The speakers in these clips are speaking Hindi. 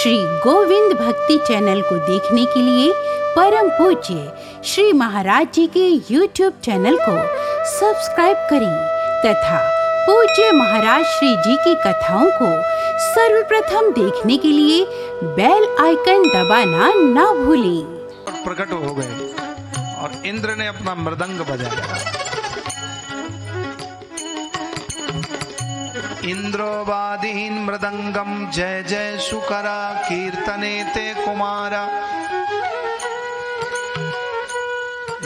श्री गोविंद भक्ति चैनल को देखने के लिए परम पूज्य श्री महाराज जी के YouTube चैनल को सब्सक्राइब करें तथा पूज्य महाराज श्री जी की कथाओं को सर्वप्रथम देखने के लिए बेल आइकन दबाना ना भूलें। प्रकट हो गए और इंद्र ने अपना मृदंग बजाया। इंद्रोवादीन मृदंगम जय जय सुकरा कीर्तने ते कुमारा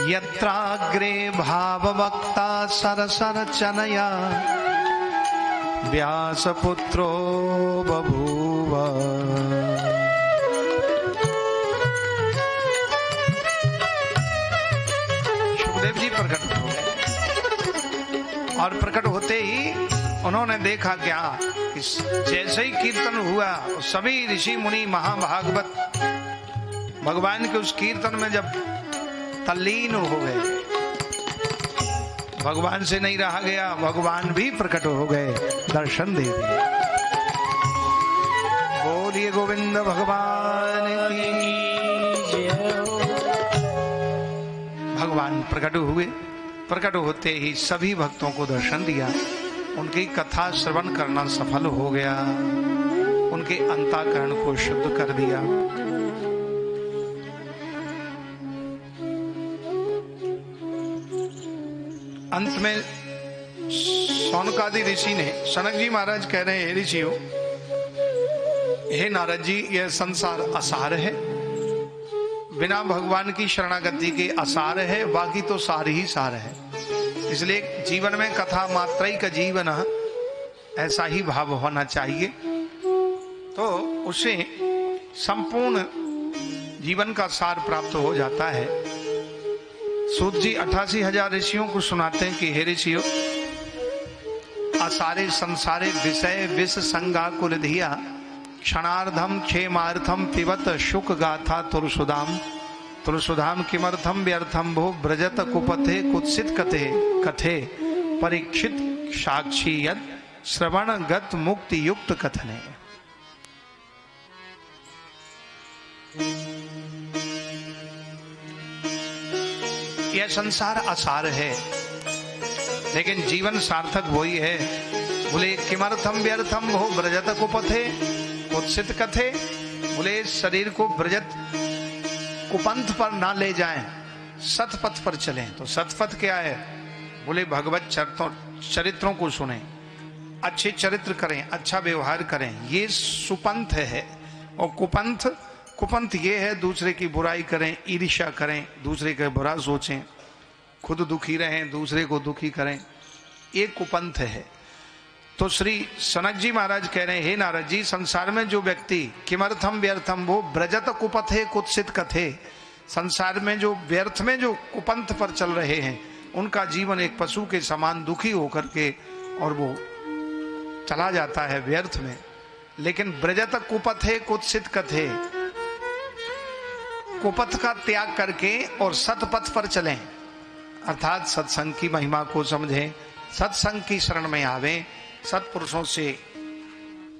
यत्राग्रे भाववक्ता सरसर चनया व्यासपुत्रो बभूव। सुखदेव जी प्रकट हो गए और प्रकट होते ही उन्होंने देखा क्या कि जैसे ही कीर्तन हुआ सभी ऋषि मुनि महाभागवत भगवान के उस कीर्तन में जब तल्लीन हो गए, भगवान से नहीं रहा गया, भगवान भी प्रकट हो गए, दर्शन दे दिए। बोलिए गोविंद भगवान की जय। भगवान प्रकट हुए, प्रकट होते ही सभी भक्तों को दर्शन दिया, उनकी कथा श्रवण करना सफल हो गया, उनके अंतःकरण को शुद्ध कर दिया। अंत में शौनकादि ऋषि ने, सनक जी महाराज कह रहे हैं, हे ऋषियों, हे नारद जी, यह संसार असार है, बिना भगवान की शरणागति के असार है, बाकी तो सार ही सार है। इसलिए जीवन में कथा मात्र का जीवन ऐसा ही भाव होना चाहिए, तो उसे संपूर्ण जीवन का सार प्राप्त हो जाता है। सूत जी 88,000 ऋषियों को सुनाते हैं कि हे ऋषियों, असारे संसारे विषय विष संगा कुलधिया क्षणार्धम क्षेमार्थम पिबत शुक गाथा तुलसुदाम तुलसुधाम किमर्थम व्यर्थम भो ब्रजत कुपथे कुत्सित कथे कथे परीक्षित साक्षी यद श्रवण गत मुक्ति युक्त कथने। यह संसार असार है, लेकिन जीवन सार्थक वही है। बोले किमर्थम व्यर्थम भो ब्रजत कुपथे कुत्सित कथे, बोले शरीर को ब्रजत कुपंथ पर ना ले जाएं, सतपथ पर चलें। तो सतपथ क्या है? बोले भगवत चरित्रों को सुने, अच्छे चरित्र करें, अच्छा व्यवहार करें, ये सुपंथ है। और कुपंथ ये है दूसरे की बुराई करें, ईर्ष्या करें, दूसरे का बुरा सोचें, खुद दुखी रहें, दूसरे को दुखी करें, ये कुपंथ है। तो श्री सनक जी महाराज कह रहे हैं, हे नारद जी, संसार में जो व्यक्ति किमर्थम व्यर्थम वो ब्रजत कुपथे कुत्सित कथे, संसार में जो व्यर्थ में जो कुपंथ पर चल रहे हैं, उनका जीवन एक पशु के समान दुखी होकर के और वो चला जाता है व्यर्थ में। लेकिन ब्रजत कुपथे कुत्सित कथे, कुपथ का त्याग करके और सतपथ पर चलें, अर्थात सत्संग की महिमा को समझें, सत्संग की शरण में आवें, सत्पुरुषों से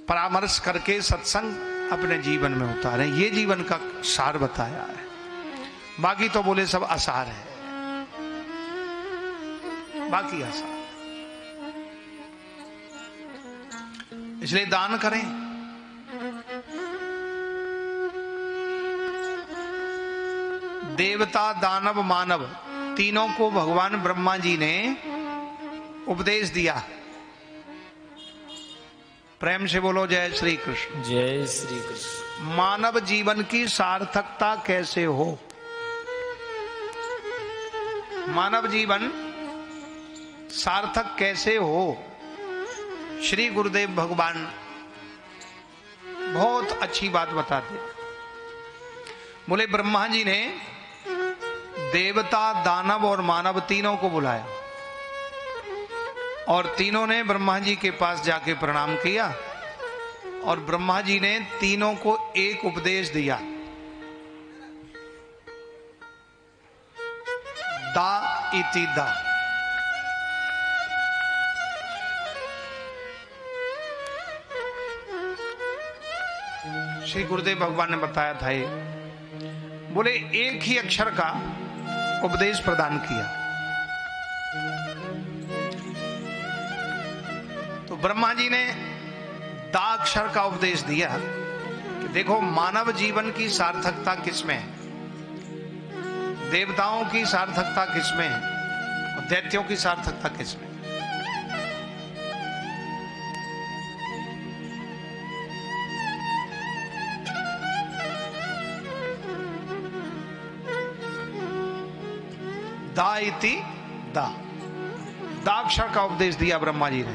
परामर्श करके सत्संग अपने जीवन में उतारें। ये जीवन का सार बताया है, बाकी तो बोले सब असार है, बाकी असार। इसलिए दान करें, देवता दानव मानव तीनों को भगवान ब्रह्मा जी ने उपदेश दिया। प्रेम से बोलो जय श्री कृष्ण। जय श्री कृष्ण। मानव जीवन की सार्थकता कैसे हो, मानव जीवन सार्थक कैसे हो, श्री गुरुदेव भगवान बहुत अच्छी बात बताते। बोले ब्रह्मा जी ने देवता दानव और मानव तीनों को बुलाया और तीनों ने ब्रह्मा जी के पास जाके प्रणाम किया और ब्रह्मा जी ने तीनों को एक उपदेश दिया, दा इति दा। श्री गुरुदेव भगवान ने बताया था ये, बोले एक ही अक्षर का उपदेश प्रदान किया। तो ब्रह्मा जी ने दा अक्षर का उपदेश दिया कि देखो मानव जीवन की सार्थकता किसमें है, देवताओं की सार्थकता किसमें है और दैत्यों की सार्थकता किसमें। दा इति दा, दाक्षर का उपदेश दिया ब्रह्मा जी ने।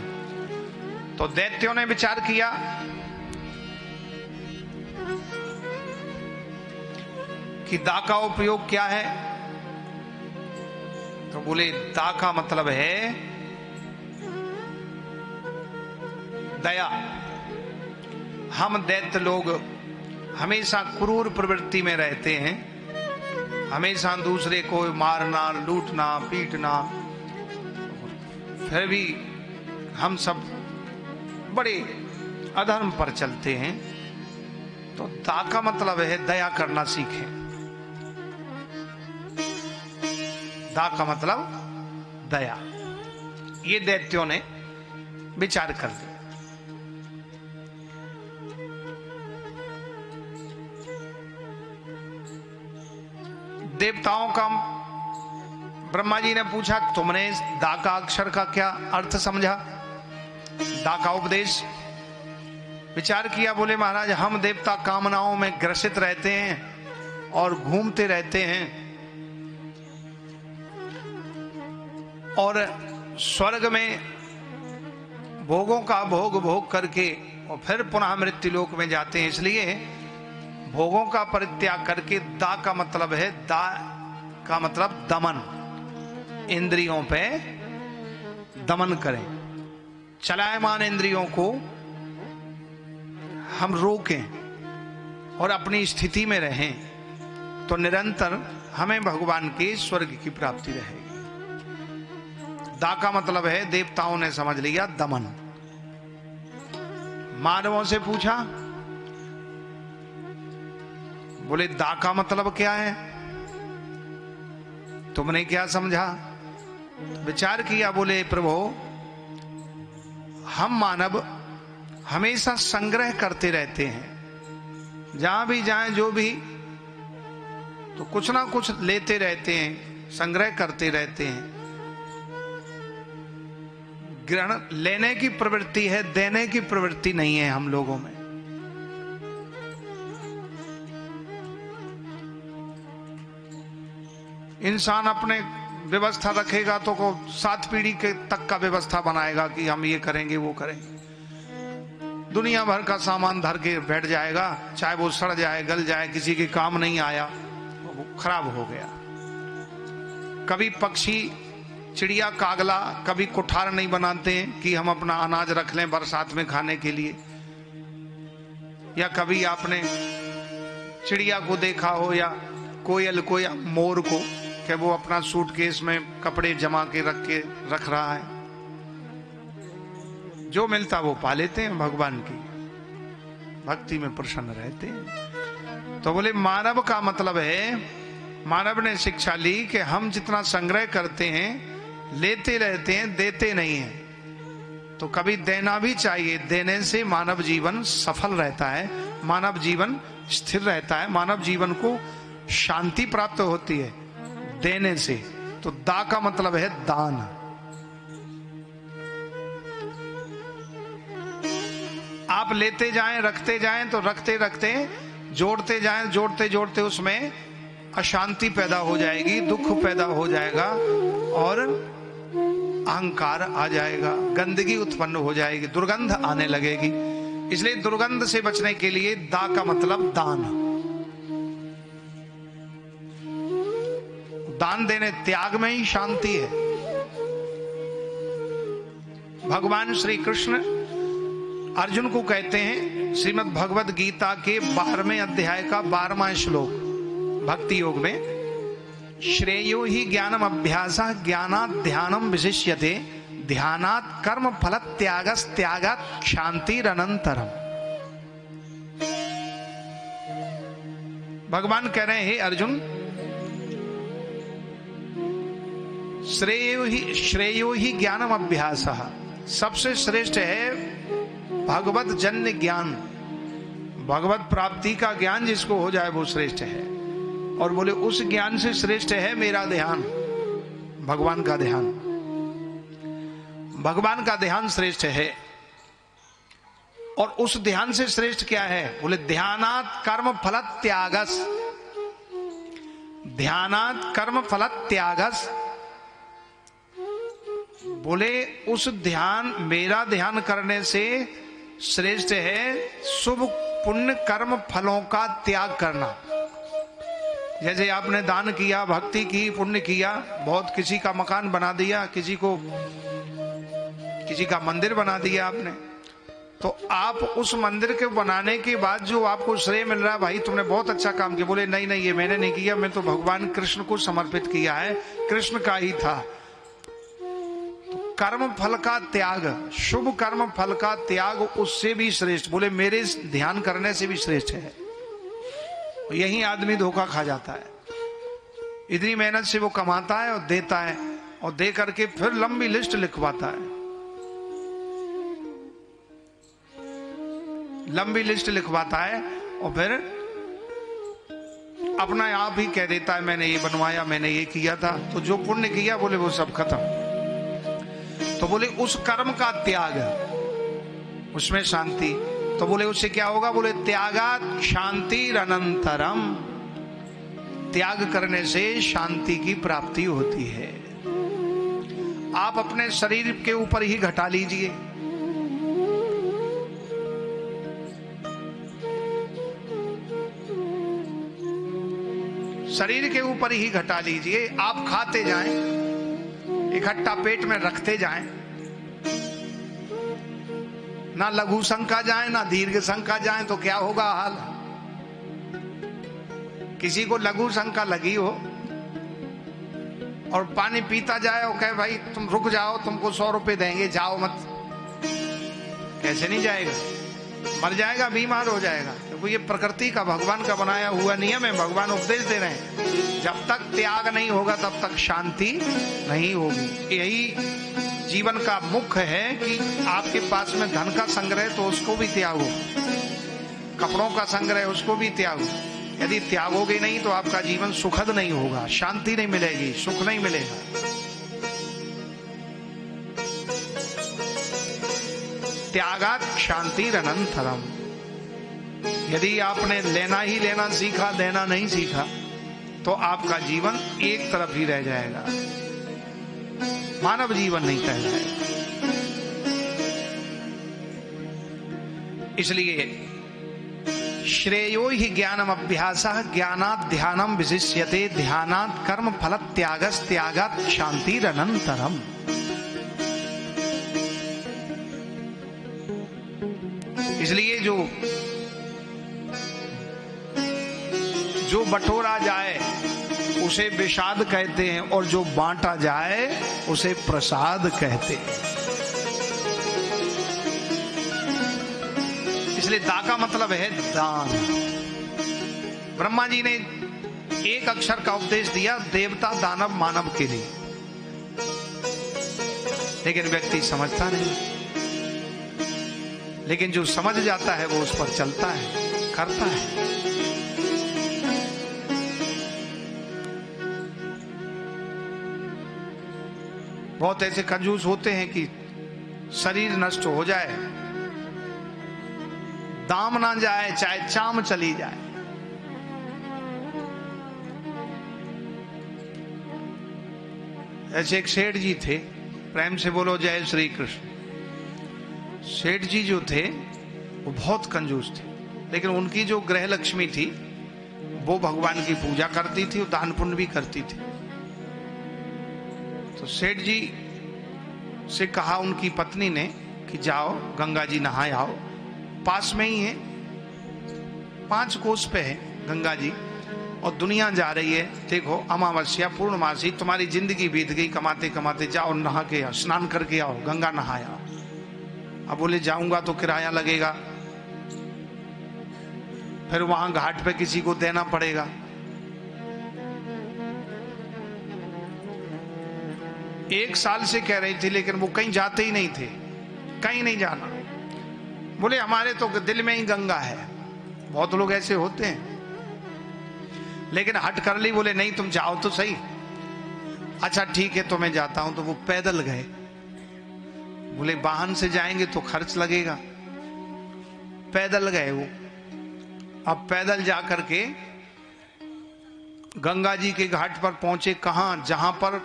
तो दैत्यों ने विचार किया कि दा का उपयोग क्या है, तो बोले दा का मतलब है दया। हम दैत्य लोग हमेशा क्रूर प्रवृत्ति में रहते हैं, हमेशा दूसरे को मारना, लूटना, पीटना, फिर भी हम सब बड़े अधर्म पर चलते हैं। तो दा का मतलब है दया करना सीखें। दा का मतलब दया। ये दैत्यों ने विचार कर लिया। देवताओं का ब्रह्मा जी ने पूछा, तुमने दा का अक्षर का क्या अर्थ समझा, दा का उपदेश विचार किया। बोले महाराज हम देवता कामनाओं में ग्रसित रहते हैं और घूमते रहते हैं और स्वर्ग में भोगों का भोग करके और फिर पुनः मृत्यु लोक में जाते हैं, इसलिए भोगों का परित्याग करके दा का मतलब है, दा का मतलब दमन, इंद्रियों पे दमन करें, चलायमान इंद्रियों को हम रोकें और अपनी स्थिति में रहें, तो निरंतर हमें भगवान के स्वर्ग की प्राप्ति रहेगी। दा का मतलब है, देवताओं ने समझ लिया दमन। मानवों से पूछा, बोले दा का मतलब क्या है, तुमने क्या समझा। विचार किया, बोले प्रभु हम मानव हमेशा संग्रह करते रहते हैं, जहां भी जाएं जो भी तो कुछ ना कुछ लेते रहते हैं, संग्रह करते रहते हैं। ग्रहण लेने की प्रवृत्ति है, देने की प्रवृत्ति नहीं है हम लोगों में। इंसान अपने व्यवस्था रखेगा तो को 7 पीढ़ी के तक का व्यवस्था बनाएगा कि हम ये करेंगे वो करेंगे। दुनिया भर का सामान धर के बैठ जाएगा, चाहे वो सड़ जाए, गल जाए, किसी के काम नहीं आया, वो खराब हो गया। कभी पक्षी, चिड़िया, कागला कभी कोठार नहीं बनाते हैं कि हम अपना अनाज रख लें बरसात में खाने के लिए। या कभी आपने चिड़िया को देखा हो या कोयल को या मोर को कि वो अपना सूटकेस में कपड़े जमा के रख रहा है। जो मिलता वो पा लेते हैं, भगवान की भक्ति में प्रसन्न रहते हैं। तो बोले मानव का मतलब है, मानव ने शिक्षा ली कि हम जितना संग्रह करते हैं, लेते रहते हैं, देते नहीं हैं। तो कभी देना भी चाहिए, देने से मानव जीवन सफल रहता है, मानव जीवन स्थिर रहता है, मानव जीवन को शांति प्राप्त होती है देने से। तो दा का मतलब है दान। आप लेते जाएं, रखते जाएं, तो रखते रखते जोड़ते जाएं, जोड़ते जोड़ते उसमें अशांति पैदा हो जाएगी, दुख पैदा हो जाएगा और अहंकार आ जाएगा, गंदगी उत्पन्न हो जाएगी, दुर्गंध आने लगेगी। इसलिए दुर्गंध से बचने के लिए दा का मतलब दान। दान देने, त्याग में ही शांति है। भगवान श्री कृष्ण अर्जुन को कहते हैं, श्रीमद् भगवद गीता के 12वें अध्याय का 12वां श्लोक भक्ति योग में, श्रेयो ही ज्ञानम अभ्यासः ज्ञानात् ध्यानम विशिष्यते ध्यानात् कर्म फल त्यागस् त्यागात् शांतिरनंतरम। भगवान कह रहे हैं हे अर्जुन, श्रेयो ही ज्ञानम अभ्यासः, सबसे श्रेष्ठ है भगवत जन्य ज्ञान, भगवत प्राप्ति का ज्ञान जिसको हो जाए वो श्रेष्ठ है। और बोले उस ज्ञान से श्रेष्ठ है मेरा ध्यान, भगवान का ध्यान, भगवान का ध्यान श्रेष्ठ है। और उस ध्यान से श्रेष्ठ क्या है? बोले ध्यानात् कर्म फल त्यागस, ध्यानात् कर्म फल त्यागस, बोले उस ध्यान, मेरा ध्यान करने से श्रेष्ठ है शुभ पुण्य कर्म फलों का त्याग करना। जैसे आपने दान किया, भक्ति की, पुण्य किया, बहुत किसी का मकान बना दिया, किसी का मंदिर बना दिया आपने, तो आप उस मंदिर के बनाने के बाद जो आपको श्रेय मिल रहा है, भाई तुमने बहुत अच्छा काम किया, बोले नहीं नहीं ये मैंने नहीं किया, मैं तो भगवान कृष्ण को समर्पित किया है, कृष्ण का ही था। तो कर्म फल का त्याग, शुभ कर्म फल का त्याग उससे भी श्रेष्ठ, बोले मेरे ध्यान करने से भी श्रेष्ठ है। यही आदमी धोखा खा जाता है, इतनी मेहनत से वो कमाता है और देता है, और दे करके फिर लंबी लिस्ट लिखवाता है, लंबी लिस्ट लिखवाता है, और फिर अपना आप ही कह देता है मैंने ये बनवाया, मैंने ये किया था। तो जो पुण्य किया बोले वो सब खत्म। तो बोले उस कर्म का त्याग, उसमें शांति। तो बोले उससे क्या होगा? बोले त्यागात् शांतिरनंतरम, त्याग करने से शांति की प्राप्ति होती है। आप अपने शरीर के ऊपर ही घटा लीजिए, शरीर के ऊपर ही घटा लीजिए। आप खाते जाएं, इकट्ठा पेट में रखते जाएं, ना लघु शंका जाए ना दीर्घ शंका जाए, तो क्या होगा हाल? किसी को लघु शंका लगी हो और पानी पीता जाए और कहे भाई तुम रुक जाओ, तुमको 100 रुपए देंगे, जाओ मत, कैसे नहीं जाएगा? मर जाएगा, बीमार हो जाएगा। क्योंकि ये प्रकृति का, भगवान का बनाया हुआ नियम है। भगवान उपदेश दे रहे हैं, जब तक त्याग नहीं होगा तब तक शांति नहीं होगी। यही जीवन का मुख्य है कि आपके पास में धन का संग्रह तो उसको भी त्यागो, कपड़ों का संग्रह उसको भी त्यागो। यदि त्यागोगे नहीं तो आपका जीवन सुखद नहीं होगा, शांति नहीं मिलेगी, सुख नहीं मिलेगा। त्यागात् शांतिरनंतरम। यदि आपने लेना ही लेना सीखा, देना नहीं सीखा, तो आपका जीवन एक तरफ ही रह जाएगा, मानव जीवन नहीं कहलाएगा। इसलिए श्रेयो ही ज्ञानम अभ्यासः ज्ञानात् ध्यानम विशिष्यते ध्यानात् कर्म फल त्यागस् त्यागात् शांतिरनंतरम। इसलिए जो बटोरा जाए उसे विषाद कहते हैं, और जो बांटा जाए उसे प्रसाद कहते हैं। इसलिए दा का मतलब है दान। ब्रह्मा जी ने एक अक्षर का उपदेश दिया देवता दानव मानव के लिए, लेकिन व्यक्ति समझता नहीं। लेकिन जो समझ जाता है वो उस पर चलता है, करता है। बहुत ऐसे कंजूस होते हैं कि शरीर नष्ट हो जाए, दाम ना जाए, चाहे चाम चली जाए, ऐसे एक सेठ जी थे, प्रेम से बोलो जय श्री कृष्ण। सेठ जी जो थे वो बहुत कंजूस थे, लेकिन उनकी जो गृह लक्ष्मी थी वो भगवान की पूजा करती थी और दान पुण्य भी करती थी। तो सेठ जी से कहा उनकी पत्नी ने कि जाओ गंगा जी नहाए आओ, पास में ही है, 5 कोस पे है गंगा जी, और दुनिया जा रही है। देखो अमावस्या पूर्णमासी, तुम्हारी जिंदगी बीत गई कमाते कमाते, जाओ नहा के आओ, स्नान करके आओ, गंगा नहाया। अब बोले जाऊंगा तो किराया लगेगा, फिर वहां घाट पे किसी को देना पड़ेगा। एक साल से कह रही थी, लेकिन वो कहीं जाते ही नहीं थे, कहीं नहीं जाना। बोले हमारे तो दिल में ही गंगा है। बहुत लोग ऐसे होते हैं, लेकिन हट कर ली, बोले नहीं तुम जाओ तो सही। अच्छा ठीक है तो मैं जाता हूं। तो वो पैदल गए। बोले वाहन से जाएंगे तो खर्च लगेगा, पैदल गए वो। अब पैदल जा करके गंगा जी के घाट पर पहुंचे। कहां? जहां पर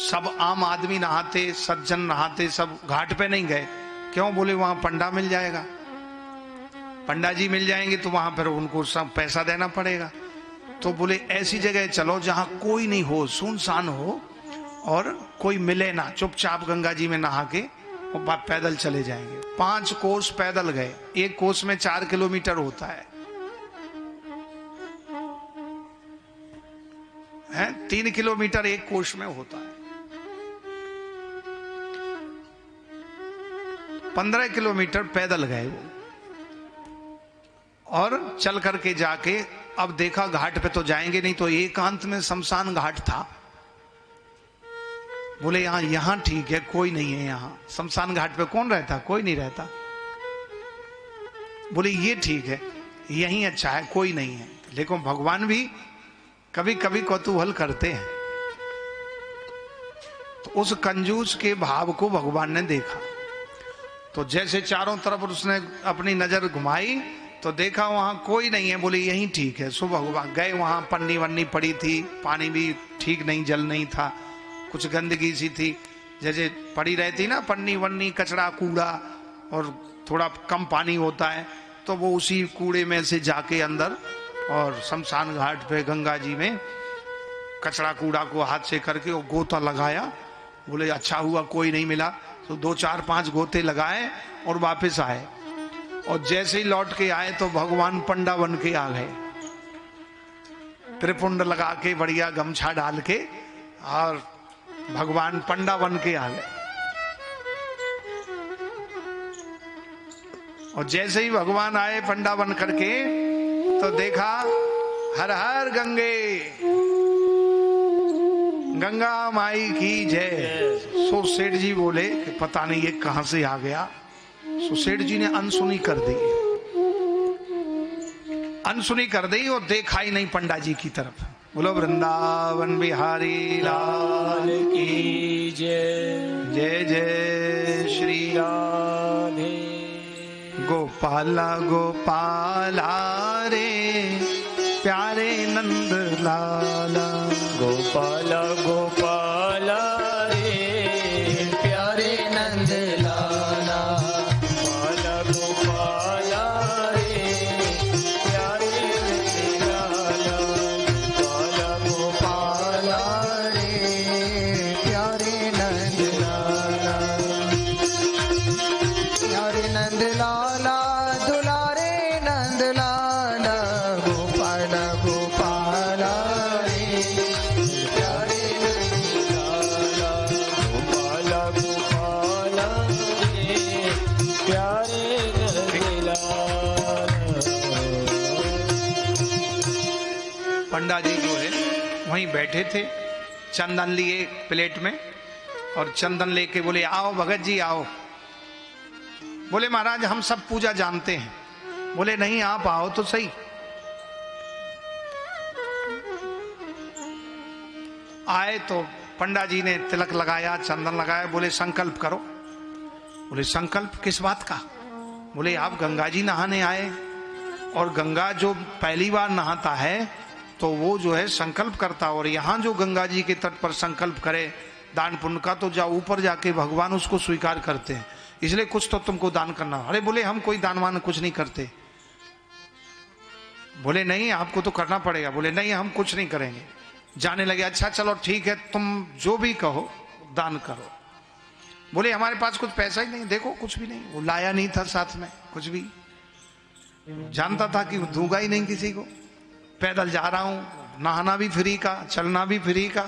सब आम आदमी नहाते, सज्जन नहाते, सब घाट पे नहीं गए। क्यों? बोले वहां पंडा मिल जाएगा, पंडा जी मिल जाएंगे तो वहां पर उनको सब पैसा देना पड़ेगा। तो बोले ऐसी जगह चलो जहां कोई नहीं हो, सुनसान हो और कोई मिले ना, चुपचाप गंगा जी में नहा के और पैदल चले जाएंगे। 5 कोस पैदल गए। एक कोस में 4 किलोमीटर होता है 3 किलोमीटर एक कोस में होता है। 15 किलोमीटर पैदल गए वो, और चल करके जाके अब देखा घाट पे तो जाएंगे नहीं, तो एकांत में शमशान घाट था। बोले यहां ठीक है, कोई नहीं है यहां। शमशान घाट पे कौन रहता? कोई नहीं रहता। बोले ये ठीक है, यहीं अच्छा है, कोई नहीं है। लेकिन भगवान भी कभी कभी कौतूहल करते हैं। तो उस कंजूस के भाव को भगवान ने देखा। तो जैसे चारों तरफ उसने अपनी नजर घुमाई तो देखा वहां कोई नहीं है। बोले यहीं ठीक है। सो भगवान गए वहां, पन्नी वन्नी पड़ी थी, पानी भी ठीक नहीं, जल नहीं था, कुछ गंदगी सी थी जैसे पड़ी रहती ना, पन्नी वन्नी, कचरा कूड़ा, और थोड़ा कम पानी होता है। तो वो उसी कूड़े में से जाके अंदर और शमशान घाट पे गंगा जी में कचरा कूड़ा को हाथ से करके वो गोता लगाया। बोले अच्छा हुआ कोई नहीं मिला। तो 2 4 5 गोते लगाए और वापस आए। और जैसे ही लौट के आए तो भगवान पंडा बन के आ गए, त्रिपुंड लगा के, बढ़िया गमछा डाल के, और भगवान पंडा बन के आ गए। और जैसे ही भगवान आए पंडा बन करके तो देखा हर हर गंगे, गंगा माई की जय। सो सेठ जी बोले कि पता नहीं ये कहां से आ गया। सो सेठ जी ने अनसुनी कर दी, अनसुनी कर दी और देखा ही नहीं पंडा जी की तरफ। बोलो वृंदावन बिहारी लाल की जय। जय जय श्री राधे। गोपाला गोपाला रे प्यारे नंद लाला, गोपाला गोपाला रे प्यारे नंद लाला, गोपाला गोपाला रे प्यारे नंद लाला, गोपाला गोपाला रे प्यारे नंद लाला, प्यारे नंद लाला दुलारे नंद लाला, गोपाला गोपाला रे प्यारे नंद लाला, गोपाला गोपाला रे प्यारे नंद लाला। पंडा जी जो है वहीं बैठे थे, चंदन लिए प्लेट में, और चंदन लेके बोले आओ भगत जी आओ। बोले महाराज हम सब पूजा जानते हैं। बोले नहीं आप आओ तो सही। आए तो पंडा जी ने तिलक लगाया, चंदन लगाया। बोले संकल्प करो। बोले संकल्प किस बात का? बोले आप गंगा जी नहाने आए, और गंगा जो पहली बार नहाता है तो वो जो है संकल्प करता, और यहाँ जो गंगा जी के तट पर संकल्प करे दान पुण्य का, तो जा ऊपर जाके भगवान उसको स्वीकार करते हैं, इसलिए कुछ तो तुमको दान करना। अरे बोले हम कोई दान वान कुछ नहीं करते। बोले नहीं आपको तो करना पड़ेगा। बोले नहीं हम कुछ नहीं करेंगे। जाने लगे। अच्छा चलो ठीक है तुम जो भी कहो दान करो। बोले हमारे पास कुछ पैसा ही नहीं, देखो कुछ भी नहीं। वो लाया नहीं था साथ में कुछ भी, जानता था कि दूंगा ही नहीं किसी को। पैदल जा रहा हूं, नहाना भी फ्री का, चलना भी फ्री का,